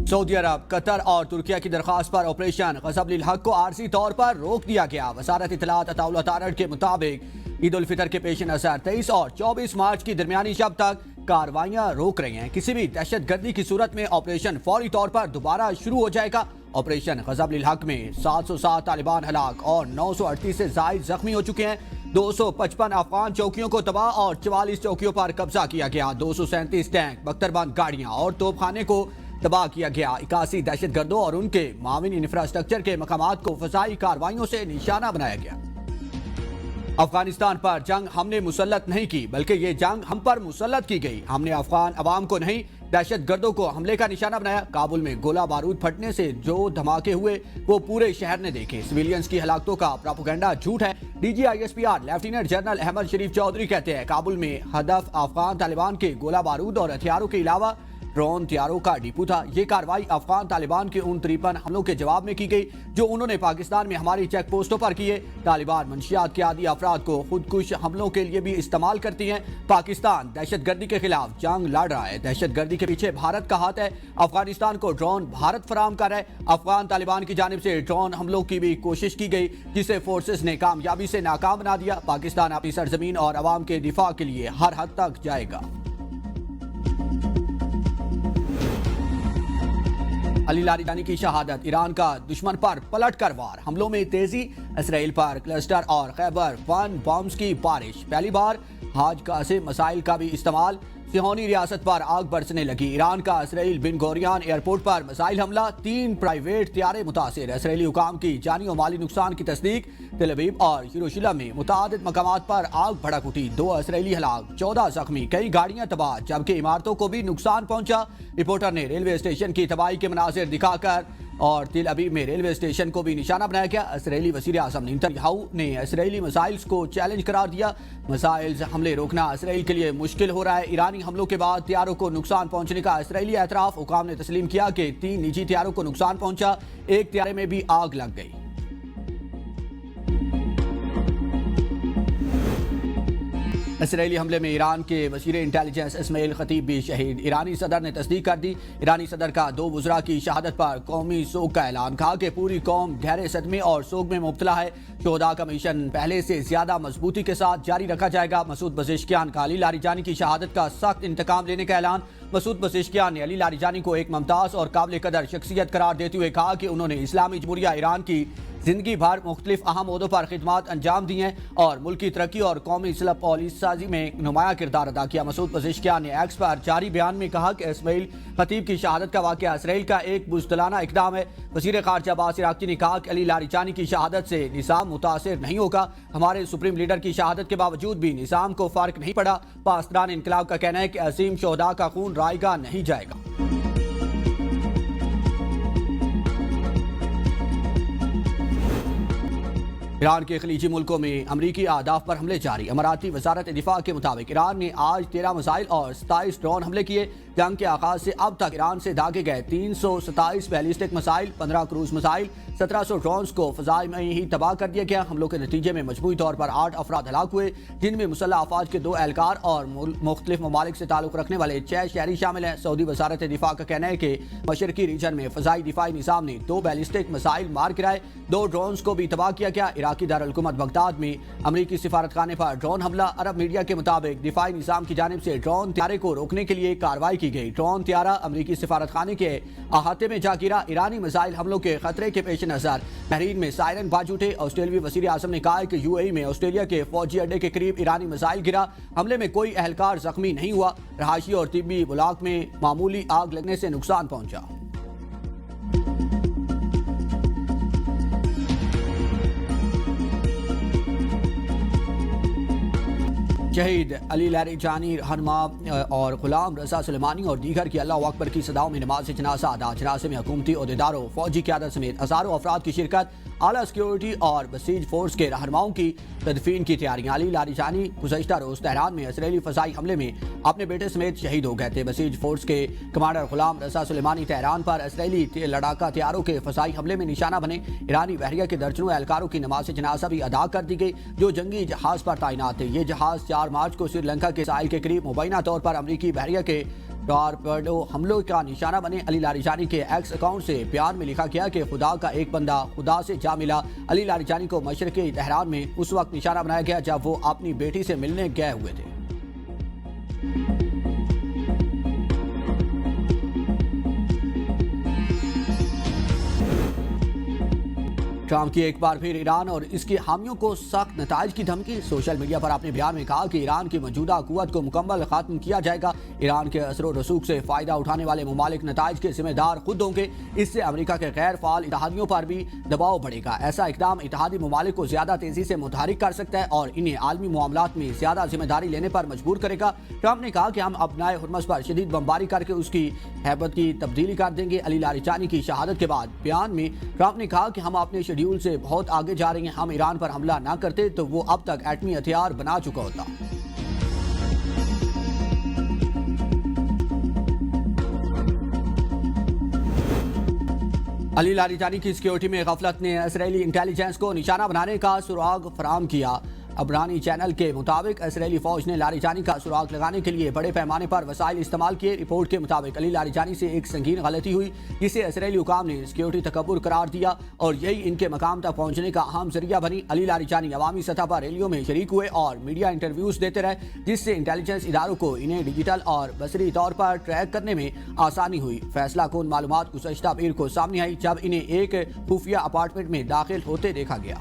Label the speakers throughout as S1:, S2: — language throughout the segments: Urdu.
S1: سعودی عرب، قطر اور ترکیہ کی درخواست پر آپریشن غضب للحق کو عارضی طور پر روک دیا گیا۔ وزارت اطلاعات اطاولہ تارڑ کے مطابق عید الفطر کے پیش نظر 23 اور 24 مارچ کی درمیانی شب تک کاروائیاں روک رہی ہیں۔ کسی بھی دہشت گردی کی صورت میں آپریشن فوری طور پر دوبارہ شروع ہو جائے گا۔ آپریشن غضب للحق میں 707 طالبان ہلاک اور 938 سے زائد زخمی ہو چکے ہیں۔ 255 افغان چوکیوں کو تباہ اور 44 چوکیوں پر قبضہ کیا گیا۔ 237 ٹینک، بختربند گاڑیاں اور توپ خانے کو تباہ کیا گیا۔ 81 دہشت گردوں اور ان کے معاون انفراسٹرکچر کے مقامات کو فضائی کارروائیوں سے نشانہ بنایا گیا۔ افغانستان پر جنگ ہم نے مسلط نہیں کی، بلکہ یہ جنگ ہم پر مسلط کی گئی۔ ہم نے افغان عوام کو نہیں، دہشت گردوں کو حملے کا نشانہ بنایا۔ کابل میں گولہ بارود پھٹنے سے جو دھماکے ہوئے وہ پورے شہر نے دیکھے۔ سویلینز کی ہلاکتوں کا پروپیگنڈا جھوٹ ہے۔ D G I S P R lieutenant general Ahmed Sharif Chaudhry کہتے ہیں کابل میں ہدف افغان طالبان کے گولہ بارود اور ہتھیاروں کے علاوہ ڈرون طیاروں کا ڈپو تھا۔ یہ کارروائی افغان طالبان کے ان 53 حملوں کے جواب میں کی گئی جو انہوں نے پاکستان میں ہماری چیک پوسٹوں پر کیے۔ طالبان منشیات کے عادی افراد کو خودکش حملوں کے لیے بھی استعمال کرتی ہیں۔ پاکستان دہشت گردی کے خلاف جنگ لڑ رہا ہے۔ دہشت گردی کے پیچھے بھارت کا ہاتھ ہے۔ افغانستان کو ڈرون بھارت فراہم کر رہا ہے۔ افغان طالبان کی جانب سے ڈرون حملوں کی بھی کوشش کی گئی جسے فورسز نے کامیابی سے ناکام بنا دیا۔ پاکستان اپنی سرزمین اور عوام کے دفاع کے لیے ہر حد تک جائے گا۔ علی لاریجانی کی شہادت، ایران کا دشمن پر پلٹ کر وار، حملوں میں تیزی، اسرائیل پر کلسٹر اور خیبر 1 بمز کی بارش، پہلی بار حاج قاسم مسائل کا بھی استعمال، سیہونی ریاست پر آگ برسنے لگی، ایران کا اسرائیل بن گوریان ایئرپورٹ پر میزائل حملہ، 3 پرائیویٹ طیارے متاثر، اسرائیلی حکام کی جانی و مالی نقصان کی تصدیق، تل ابیب اور یروشلم میں متعدد مقامات پر آگ بھڑک اٹھی، 2 اسرائیلی ہلاک، 14 زخمی، کئی گاڑیاں تباہ جبکہ عمارتوں کو بھی نقصان پہنچا۔ رپورٹر نے ریلوے اسٹیشن کی تباہی کے مناظر دکھا کر اور تل ابیب میں ریلوے اسٹیشن کو بھی نشانہ بنایا گیا۔ اسرائیلی وزیر اعظم نیتن نے اسرائیلی میزائلز کو چیلنج قرار دیا۔ میزائلز حملے روکنا اسرائیل کے لیے مشکل ہو رہا ہے۔ ایرانی حملوں کے بعد طیاروں کو نقصان پہنچنے کا اسرائیلی اعتراف، حکام نے تسلیم کیا کہ 3 نجی طیاروں کو نقصان پہنچا، ایک طیارے میں بھی آگ لگ گئی۔ اسرائیلی حملے میں ایران کے وزیر انٹیلیجنس اسماعیل خطیب بھی شہید، ایرانی صدر نے تصدیق کر دی۔ ایرانی صدر کا 2 وزراء کی شہادت پر قومی سوگ کا اعلان، کہا کہ پوری قوم گہرے صدمے اور سوگ میں مبتلا ہے۔ شہداء کا مشن پہلے سے زیادہ مضبوطی کے ساتھ جاری رکھا جائے گا۔ مسعود پزشکیان کا علی لاریجانی کی شہادت کا سخت انتقام لینے کا اعلان، مسعود پزشکیان نے علی لاریجانی کو ایک ممتاز اور قابل قدر شخصیت قرار دیتے ہوئے کہا کہ انہوں نے اسلامی جمہوریہ ایران کی زندگی بھر مختلف اہم عہدوں پر خدمات انجام دی ہیں اور ملکی ترقی اور قومی اصلاح پالیسی سازی میں نمایاں کردار ادا کیا۔ مسعود پزشکیان نے ایکس پر جاری بیان میں کہا کہ اسماعیل خطیب کی شہادت کا واقعہ اسرائیل کا ایک بزدلانہ اقدام ہے۔ وزیر خارجہ عباس عراقچی نے کہا کہ علی لاریجانی کی شہادت سے نظام متاثر نہیں ہوگا، ہمارے سپریم لیڈر کی شہادت کے باوجود بھی نظام کو فرق نہیں پڑا۔ پاسداران انقلاب کا کہنا ہے کہ عظیم شہداء کا خون رائے گاہ نہیں جائے گا۔ ایران کے خلیجی ملکوں میں امریکی اہداف پر حملے جاری، اماراتی وزارت دفاع کے مطابق ایران نے آج 13 میزائل اور 27 ڈرون حملے کیے۔ جنگ کے آغاز سے اب تک ایران سے داغے گئے 327 ballistic missile, 15 cruise missile, 1700 drones کو فضائی میں ہی تباہ کر دیا گیا۔ حملوں کے نتیجے میں مجموعی طور پر 8 افراد ہلاک ہوئے، جن میں مسلح افواج کے 2 اہلکار اور مختلف ممالک سے تعلق رکھنے والے 6 شہری شامل ہیں۔ سعودی وزارت دفاع کا کہنا ہے کہ مشرقی ریجن میں فضائی دفاعی نظام نے 2 بیلسٹک میزائل مار گرائے، 2 ڈرونز کو بھی تباہ کیا گیا۔ عراقی دارالحکومت بغداد میں امریکی سفارت خانے پر ڈرون حملہ، عرب میڈیا کے مطابق دفاعی نظام کی جانب سے ڈرون طیارے کو روکنے کے لیے کارروائی کی گئی۔ ڈرون طیارہ امریکی سفارت خانے کے احاطے میں جا گرا۔ ایرانی میزائل حملوں کے خطرے کے پیش نظر بحرین میں سائرن باز اٹھے۔ آسٹریلوی وزیر اعظم نے کہا کہ UAE میں آسٹریلیا کے فوجی اڈے کے قریب ایرانی میزائل گرا، حملے میں کوئی اہلکار زخمی نہیں ہوا، رہائشی اور طبی بلاک میں معمولی آگ لگنے سے نقصان پہنچا۔ شہید علی لاریجانی رہنما اور غلام رضا سلیمانی اور دیگر کی اللہ اکبر کی صداؤں میں نماز جنازہ ادا، جنازے میں حکومتی عہدیداروں، فوجی قیادت سمیت ہزاروں افراد کی شرکت، اعلیٰ سیکیورٹی اور بسیج فورس کے رہنماؤں کی تدفین کی تیاریاں۔ علی لاریجانی گزشتہ روز تہران میں اسرائیلی فضائی حملے میں اپنے بیٹے سمیت شہید ہو گئے تھے۔ بسیج فورس کے کمانڈر غلام رضا سلیمانی تہران پر اسرائیلی لڑاکا طیاروں کے فضائی حملے میں نشانہ بنے۔ ایرانی بحریہ کے درجنوں اہلکاروں کی نماز جنازہ بھی ادا کر دی گئی جو جنگی جہاز پر تعینات تھے۔ یہ جہاز 4 مارچ کو سری لنکا کے ساحل کے قریب مبینہ طور پر امریکی بحریہ کے ٹارپیڈو حملوں کا نشانہ بنے علی لاریجانی کے ایکس اکاؤنٹ سے بیان میں لکھا گیا کہ خدا کا ایک بندہ خدا سے جا ملا۔ علی لاریجانی کو مشرقی تہران میں اس وقت نشانہ بنایا گیا جب وہ اپنی بیٹی سے ملنے گئے ہوئے تھے۔ ٹرمپ کی ایک بار پھر ایران اور اس کے حامیوں کو سخت نتائج کی دھمکی۔ سوشل میڈیا پر اپنے بیان میں کہا کہ ایران کی موجودہ قوت کو مکمل ختم کیا جائے گا۔ ایران کے اثر و رسوخ سے فائدہ اٹھانے والے ممالک نتائج کے ذمہ دار خود ہوں گے۔ اس سے امریکہ کے غیر فعال اتحادیوں پر بھی دباؤ بڑھے گا۔ ایسا اقدام اتحادی ممالک کو زیادہ تیزی سے متحرک کر سکتا ہے اور انہیں عالمی معاملات میں زیادہ ذمہ داری لینے پر مجبور کرے گا۔ ٹرمپ نے کہا کہ ہم ابنائے ہرمز پر شدید بمباری کر کے اس کی ہیبت کی تبدیلی کر دیں گے۔ علی لاریجانی کی شہادت کے بعد بیان میں ٹرمپ نے کہا کہ ہم اپنے شیڈول سے بہت آگے جا رہے ہیں۔ ہم ایران پر حملہ نہ کرتے تو وہ اب تک ایٹمی ہتھیار بنا چکا ہوتا۔ علی لاریجانی کی سیکیورٹی میں غفلت نے اسرائیلی انٹیلیجنس کو نشانہ بنانے کا سراغ فراہم کیا۔ عبرانی چینل کے مطابق اسرائیلی فوج نے لاریجانی کا سراغ لگانے کے لیے بڑے پیمانے پر وسائل استعمال کیے۔ رپورٹ کے مطابق علی لاریجانی سے ایک سنگین غلطی ہوئی جسے اسرائیلی حکام نے سیکیورٹی تکبر قرار دیا اور یہی ان کے مقام تک پہنچنے کا اہم ذریعہ بنی۔ علی لاریجانی عوامی سطح پر ریلیوں میں شریک ہوئے اور میڈیا انٹرویوز دیتے رہے جس سے انٹیلیجنس اداروں کو انہیں ڈیجیٹل اور بصری طور پر ٹریک کرنے میں آسانی ہوئی۔ فیصلہ کن معلومات گزشتہ پیر کو سامنے آئی جب انہیں ایک خفیہ اپارٹمنٹ میں داخل ہوتے دیکھا گیا۔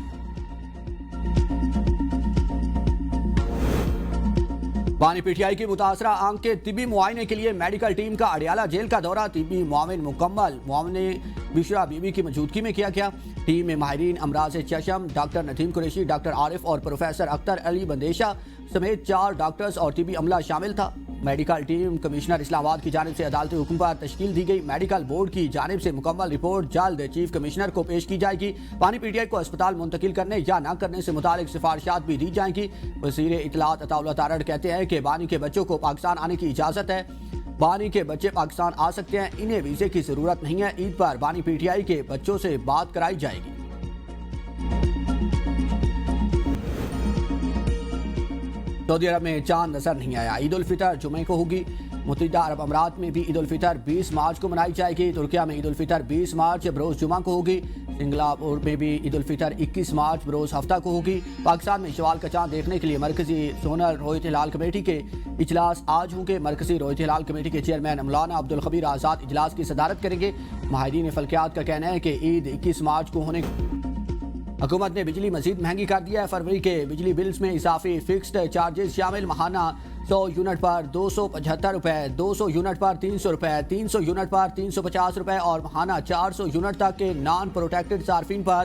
S1: بانی پی ٹی آئی کی متاثرہ آنکھ کے طبی معائنے کے لیے میڈیکل ٹیم کا اڈیالہ جیل کا دورہ۔ طبی معاون مکمل معاونے بشرا بی بی کی موجودگی میں کیا گیا۔ ٹیم میں ماہرین امراض چشم ڈاکٹر ندیم قریشی، ڈاکٹر عارف اور پروفیسر اختر علی بندیشہ سمیت 4 ڈاکٹرز اور طبی عملہ شامل تھا۔ میڈیکل ٹیم کمشنر اسلام آباد کی جانب سے عدالتی حکم پر تشکیل دی گئی۔ میڈیکل بورڈ کی جانب سے مکمل رپورٹ جلد چیف کمشنر کو پیش کی جائے گی۔ بانی پی ٹی آئی کو اسپتال منتقل کرنے یا نہ کرنے سے متعلق سفارشات بھی دی جائیں گی۔ وزیر اطلاعات عطاءاللہ تارڑ کہتے ہیں کہ بانی کے بچوں کو پاکستان آنے کی اجازت ہے۔ بانی کے بچے پاکستان آ سکتے ہیں، انہیں ویزے کی ضرورت نہیں ہے۔ عید پر بانی پی ٹی آئی کے بچوں سے بات کرائی جائے گی۔ سعودی عرب میں چاند نظر نہیں آیا۔ عید الفطر جمعے کو ہوگی۔ متحدہ عرب امارات میں بھی عید الفطر 20 مارچ کو منائی جائے گی۔ ترکیہ میں عید الفطر 20 مارچ بروز جمعہ کو ہوگی۔ سنگاپور میں بھی عید الفطر 21 مارچ بروز ہفتہ کو ہوگی۔ پاکستان میں شوال کا چاند دیکھنے کے لیے مرکزی زونل رویت ہلال کمیٹی کے اجلاس آج ہوں گے۔ مرکزی رویت ہلال کمیٹی کے چیئرمین مولانا عبدالخبیر آزاد اجلاس کی صدارت کریں گے۔ ماہرین فلکیات کا کہنا ہے کہ عید 21 مارچ کو ہونے حکومت نے بجلی مزید مہنگی کر دیا ہے۔ فروری کے بجلی بلز میں اضافی فکسڈ چارجز شامل ماہانہ 100 یونٹ پر 275 روپے، 200 یونٹ پر 300 روپے، 300 یونٹ پر 350 روپے اور ماہانہ 400 یونٹ تک کے نان پروٹیکٹڈ صارفین پر